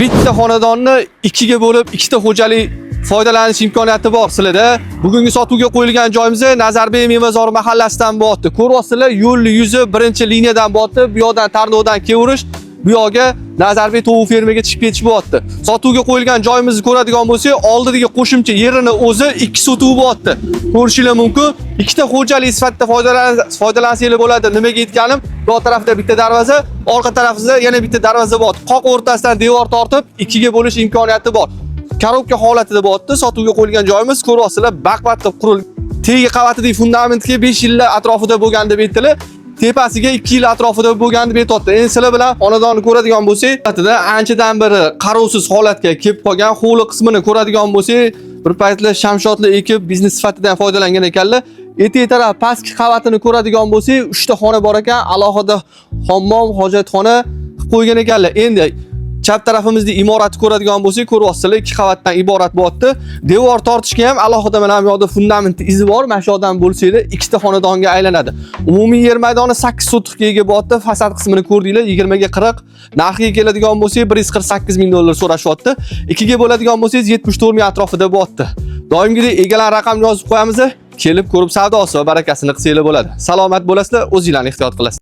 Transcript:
bitta xonadonni ikkiga bo'lib, ikkita xo'jalik foydalanish imkoniyati bor sizlarda. Bugungi sotuvga qo'yilgan joyimiz Nazarbek Memazor mahallasidan bo'lyapti. Ko'ryapsizlar, yo'l yuzi birinchi liniyadan bo'lyapti. Bu yoqdan Tarnovdan kevurish, bu yoqqa Nazarbek tovuq fermaga chiqib ketish bo'lyapti. Sotuvga qo'yilgan joyimizni ko'radigan bo'lsak, oldidagi qo'shimcha yerini o'zi 2 sotuv bo'lyapti. Ko'rishingiz mumkin. Ikkita xo'jalik sifatida foydalansanglar bo'ladi. Nimaga aytganim? Bu tarafda bitta darvoza, orqa tarafida yana bitta darvoza bor. Qoq o'rtasidan devor tortib, ikkiga bo'lish imkoniyati bor. Korobka holatida bo'lyapti. Sotuvga qo'yilgan joyimiz ko'ryapsizlar, baqvat qilib qurilgan. Tegi qavatidagi fundamentga 5 yil atrofida bo'lgan deb aytdilar. Tepasiga 2 yil atrofida bo'lgan deb aytdi. Endi sizlar bilan xonadonni ko'radigan bo'lsak, sifatida anchadan beri qarovsiz holatga kelib qolgan hovli qismini ko'radigan bo'lsak, bir paytlar shamshotli ekib biznes sifatida foydalangan ekanlar. Etek taraf pastki qavatini ko'radigan bo'lsak, 3 ta xona bor ekan, alohida hammom, hojatxona qilib qo'ygan ekanlar. Endi chap tarafimizda imoratni ko'radigan bo'lsak, ko'ryapsizlar, 2 qavatdan iborat bo'lyapti. Devor tortishga ham alohida mana bu yoqda fundament izi bor. Mana shu yoqdan bo'lsanglar, 2 ta xonadonga aylanadi. Umumiy yer maydoni 8 sotixga ega bo'lyapti. Fasad qismini ko'rdinglar, 20 ga 40. Narxiga keladigan bo'lsak, 148 ming dollar so'rashyapti. 2 ga bo'ladigan bo'lsangiz 74 ming atrofida bo'lyapti. Doimgidek egalar raqamni yozib qo'yamiz. Kelib ko'rib savdosi va barakasini qilsanglar bo'ladi. Salomat bo'lasizlar, o'zingizlarni ehtiyot qilasizlar.